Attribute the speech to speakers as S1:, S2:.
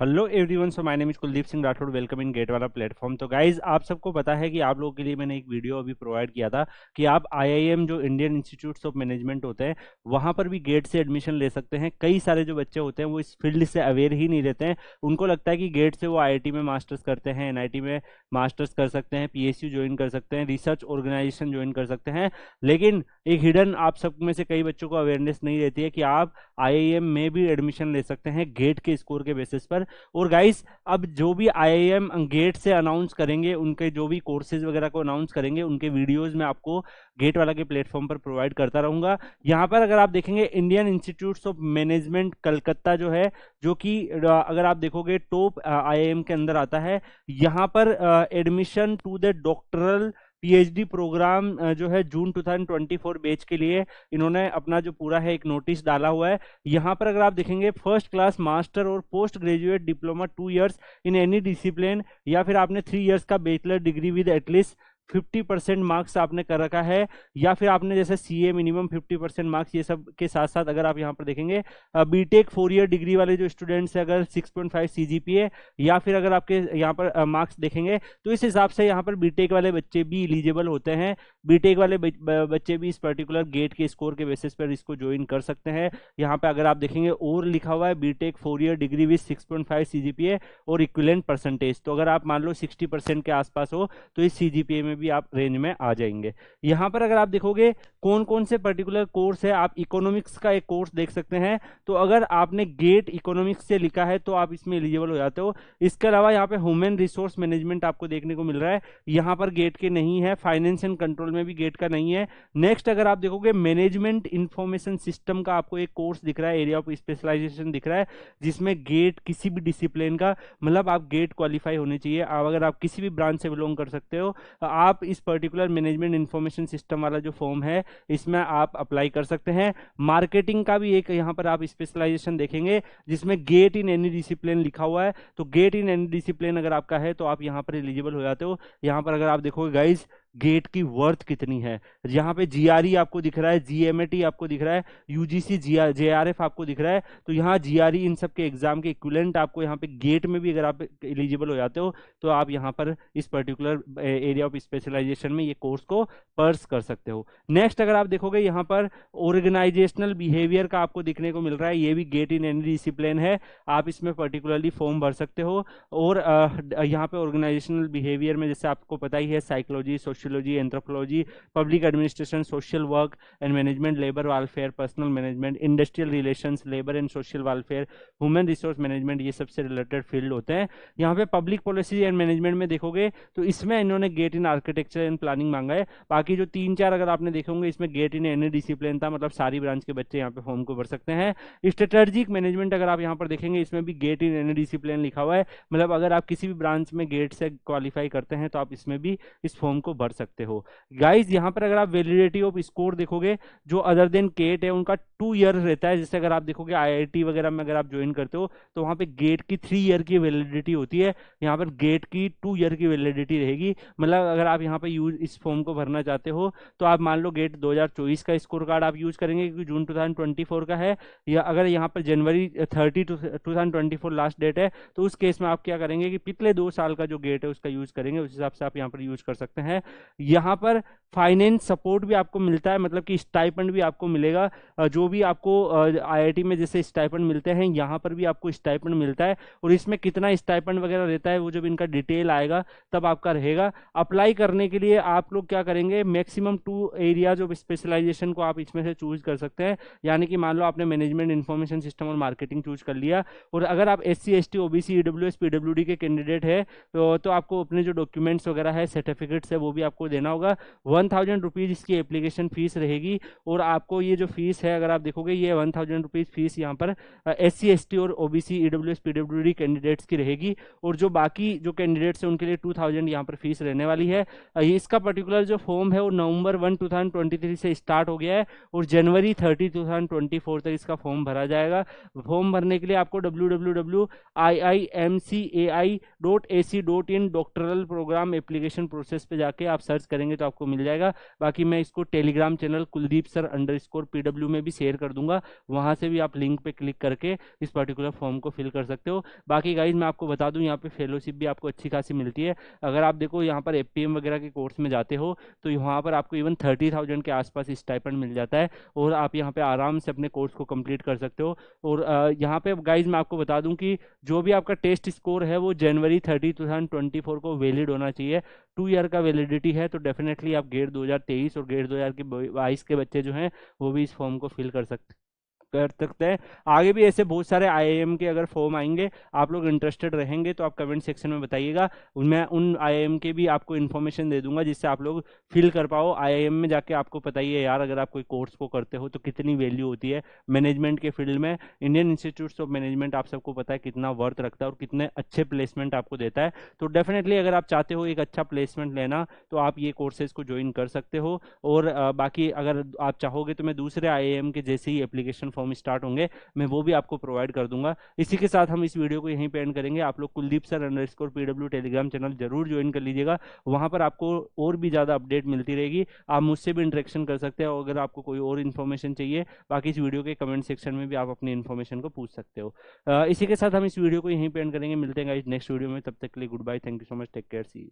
S1: Hello everyone, so my name is Kuldeep Singh Rathore. Welcome in gate वाला platform. तो guys, आप सबको पता है कि आप लोगों के लिए मैंने एक वीडियो अभी प्रोवाइड किया था कि आप आईआईएम जो इंडियन इंस्टीट्यूट्स ऑफ मैनेजमेंट होते हैं वहाँ पर भी गेट से एडमिशन ले सकते हैं। कई सारे जो बच्चे होते हैं वो इस फील्ड से अवेयर ही नहीं रहते हैं। उनको लगता है कि गेट से वो आईआईटी में मास्टर्स करते हैं, एनआईटी में मास्टर्स कर सकते हैं, पीएसयू ज्वाइन कर सकते हैं, रिसर्च ऑर्गेनाइजेशन ज्वाइन कर सकते हैं। लेकिन एक हिडन आप सब में से कई बच्चों को अवेयरनेस नहीं रहती है कि आप आईआईएम में भी एडमिशन ले सकते हैं गेट के स्कोर के बेसिस पर। और गाइस, अब जो भी आईआईएम गेट से अनाउंस करेंगे, उनके जो भी कोर्सेज वगैरह को अनाउंस करेंगे, उनके वीडियोस में आपको गेट वाला के प्लेटफॉर्म पर प्रोवाइड करता रहूंगा। यहाँ पर अगर आप देखेंगे Indian institutes of management Calcutta जो है, जो कि अगर आप देखोगे टॉप आईआईएम के अंदर आता है। यहाँ पर admission to the doctoral PhD program जो है जून 2024 बैच के लिए इन्होंने अपना जो पूरा है एक नोटिस डाला हुआ है। यहाँ पर अगर आप देखेंगे फर्स्ट क्लास मास्टर और post graduate diploma 2 years in any discipline, या फिर आपने 3 इयर्स का bachelor degree with at least 50% marks आपने कर रखा है, या फिर आपने जैसे सीए मिनिमम 50% मार्क्स, ये सब के साथ साथ अगर आप यहाँ पर देखेंगे बीटेक 4 ईयर डिग्री वाले जो स्टूडेंट्स हैं अगर 6.5 सीजीपीए, या फिर अगर आपके यहाँ पर मार्क्स देखेंगे तो इस हिसाब से यहाँ पर बीटेक वाले बच्चे भी एलिजिबल होते हैं। बीटेक वाले बच्चे भी इस पर्टिकुलर गेट के स्कोर के बेसिस पर इसको ज्वाइन कर सकते हैं। यहाँ पे अगर आप देखेंगे और लिखा हुआ है BTech 4 year degree with 6.5 CGPA और इक्विवेलेंट परसेंटेज। तो अगर आप मान लो 60% के आसपास हो तो इस सीजीपीए में भी आप रेंज में आ जाएंगे। यहाँ पर अगर आप देखोगे कौन कौन से पर्टिकुलर कोर्स है, आप इकोनॉमिक्स का एक कोर्स देख सकते हैं। तो अगर आपने गेट इकोनॉमिक्स से लिखा है तो आप इसमें एलिजिबल हो जाते हो। इसके अलावा यहाँ पे ह्यूमन रिसोर्स मैनेजमेंट आपको देखने को मिल रहा है, यहाँ पर गेट के नहीं है। फाइनेंस एंड कंट्रोल में भी गेट का नहीं है। नेक्स्ट अगर आप देखोगे मैनेजमेंट इंफॉर्मेशन सिस्टम का आपको एक कोर्स दिख रहा है, एरिया ऑफ स्पेशलाइजेशन दिख रहा है, जिसमें गेट किसी भी डिसिप्लिन का, मतलब आप गेट क्वालिफाई होने चाहिए। अगर आप किसी भी ब्रांच से बिलोंग कर सकते हो, आप इस पर्टिकुलर मैनेजमेंट इंफॉर्मेशन सिस्टम वाला जो फॉर्म है इसमें आप अप्लाई कर सकते हैं। मार्केटिंग का भी एक यहाँ पर आप स्पेशलाइजेशन देखेंगे जिसमें गेट इन एनी डिसिप्लिन लिखा हुआ है। तो गेट इन एनी डिसिप्लिन अगर आपका है तो आप यहाँ पर एलिजिबल हो जाते हो। यहाँ पर अगर आप देखोगे गाइज गेट की वर्थ कितनी है, यहाँ पे जीआरई आपको दिख रहा है, जीएमएटी आपको दिख रहा है, यूजीसी जेआरएफ आपको दिख रहा है। तो यहाँ जीआरई इन सब के एग्जाम के इक्विवेलेंट आपको यहाँ पे गेट में भी अगर आप एलिजिबल हो जाते हो तो आप यहाँ पर इस पर्टिकुलर एरिया ऑफ स्पेशलाइजेशन में ये कोर्स को पर्स कर सकते हो। नेक्स्ट अगर आप देखोगे यहाँ पर ऑर्गेनाइजेशनल बिहेवियर का आपको दिखने को मिल रहा है, ये भी गेट इन एनी डिसिप्लिन है, आप इसमें पर्टिकुलरली फॉर्म भर सकते हो। और यहाँ पे ऑर्गेनाइजेशनल बिहेवियर में जैसे आपको पता ही है psychology, sociology, anthropology, public administration, social work and management, labour welfare, personal management, industrial relations, labour and social welfare, human resource management, ये सबसे रिलेटेड फील्ड होते हैं। यहाँ पे पब्लिक पॉलिसी एंड मैनेजमेंट में देखोगे तो इसमें इन्होंने get in architecture and planning मांगा है। बाकी जो 3-4 अगर आपने देखे होंगे इसमें गेट इन एनी डिसिप्लिन था, मतलब सारी ब्रांच के बच्चे यहाँ पे फॉर्म को भर सकते हैं। स्ट्रेटेजिक मैनेजमेंट अगर आप यहाँ पर देखेंगे इसमें भी गेट इन एनी डिसिप्लिन लिखा हुआ है, मतलब अगर आप किसी भी ब्रांच में गेट से क्वालिफाई करते हैं तो आप इसमें भी इस फॉर्म को भर सकते हो। गाइज यहाँ पर अगर आप वैलिडिटी ऑफ स्कोर देखोगे जो अदर देन गेट है उनका 2 ईयर रहता है। जैसे अगर आप देखोगे आईआईटी वगैरह में अगर आप ज्वाइन करते हो तो वहाँ पे गेट की 3 ईयर की वैलिडिटी होती है, यहाँ पर गेट की 2 ईयर की वैलिडिटी रहेगी। मतलब अगर आप यहाँ पे यूज इस फॉर्म को भरना चाहते हो तो आप मान लो गेट 2024 का स्कोर कार्ड आप यूज करेंगे क्योंकि जून 2024 का है, या अगर यहाँ पर जनवरी 30 2024 लास्ट डेट है तो उस केस में आप क्या करेंगे कि पिछले 2 साल का जो गेट है उसका यूज करेंगे, उस हिसाब से आप यहाँ पर यूज कर सकते हैं। यहाँ पर फाइनेंस सपोर्ट भी आपको मिलता है, मतलब कि स्टाइपेंड भी आपको मिलेगा। जो भी आपको आईआईटी में जैसे स्टाइपेंड मिलते हैं यहाँ पर भी आपको स्टाइपेंड मिलता है, और इसमें कितना स्टाइपेंड वगैरह रहता है वो जब इनका डिटेल आएगा तब आपका रहेगा। अप्लाई करने के लिए आप लोग क्या करेंगे, मैक्सिमम 2 एरियाज ऑफ स्पेशलाइजेशन को आप इसमें से चूज कर सकते हैं। यानी कि मान लो आपने मैनेजमेंट इंफॉर्मेशन सिस्टम और मार्केटिंग चूज कर लिया, और अगर आप SC ST OBC EWS PWD के कैंडिडेट है तो आपको अपने जो डॉक्यूमेंट्स वगैरह है, सर्टिफिकेट्स है, वो भी आपको देना होगा। 1000 रुपीज़ इसकी एप्लीकेशन फीस रहेगी। और आपको ये जो फीस है अगर आप देखोगे ये 1000 रुपीज़ फीस यहाँ पर SC ST और OBC EWS PWD कैंडिडेट्स की रहेगी, और जो बाकी जो कैंडिडेट्स हैं उनके लिए 2000 यहाँ पर फीस रहने वाली है। इसका पर्टिकुलर जो फॉर्म है वो नवंबर 1 2023 से स्टार्ट हो गया है, और जनवरी 30 2024 तक इसका फॉर्म भरा जाएगा। फॉर्म भरने के लिए आपको www.iimcai.ac.in doctoral programme application process पे जाके आप सर्च करेंगे तो आपको मिल जाएगा। बाकी मैं इसको Telegram channel Kuldeep sir _PW में भी शेयर कर दूंगा, वहां से भी आप लिंक पे क्लिक करके इस पर्टिकुलर फॉर्म को फिल कर सकते हो। बाकी गाइज मैं आपको बता दूं, यहाँ पे फेलोशिप भी आपको अच्छी खासी मिलती है। अगर आप देखो यहाँ पर एफपीएम वगैरह के कोर्स में जाते हो तो यहाँ पर आपको इवन 30,000 के आसपास स्टाइपेंड मिल जाता है, और आप यहाँ पे आराम से अपने कोर्स को कंप्लीट कर सकते हो। और यहाँ पे गाइज मैं आपको बता दूं कि जो भी आपका टेस्ट स्कोर है वो जनवरी 30 2024 को वैलिड होना चाहिए। 2 ईयर का वैलिडिटी है, तो डेफिनेटली आप गेट 2023 और गेट 2022 के बच्चे जो हैं वो भी इस फॉर्म को फिल कर सकते हैं। आगे भी ऐसे बहुत सारे आईआईएम के अगर फॉर्म आएंगे, आप लोग इंटरेस्टेड रहेंगे तो आप कमेंट सेक्शन में बताइएगा, मैं उन आईआईएम के भी आपको इन्फॉर्मेशन दे दूंगा जिससे आप लोग फिल कर पाओ। आईआईएम में जाके आपको पता ही है यार, अगर आप कोई कोर्स को करते हो तो कितनी वैल्यू होती है मैनेजमेंट के फील्ड में। इंडियन इंस्टीट्यूट्स ऑफ मैनेजमेंट आप सबको पता है कितना वर्थ रखता है और कितने अच्छे प्लेसमेंट आपको देता है। तो डेफिनेटली अगर आप चाहते हो एक अच्छा प्लेसमेंट लेना तो आप ये कोर्सेज को ज्वाइन कर सकते हो। और बाकी अगर आप चाहोगे तो मैं दूसरे आईआईएम के जैसे ही एप्लीकेशन फॉर्म स्टार्ट होंगे मैं वो भी आपको प्रोवाइड कर दूंगा। इसी के साथ हम इस वीडियो को यहीं पे एंड करेंगे। आप लोग Kuldeep sir _PW Telegram channel जरूर ज्वाइन कर लीजिएगा, वहां पर आपको और भी ज़्यादा अपडेट मिलती रहेगी। आप मुझसे भी इंटरेक्शन कर सकते हो अगर आपको कोई और इन्फॉर्मेशन चाहिए। बाकी इस वीडियो के कमेंट सेक्शन में भी आप अपनी इन्फॉर्मेशन को पूछ सकते हो। इसी के साथ हम इस वीडियो को यहीं पे एंड करेंगे। मिलते हैं गाइस नेक्स्ट वीडियो में, तब तक के लिए goodbye, thank you so much, take care, see you.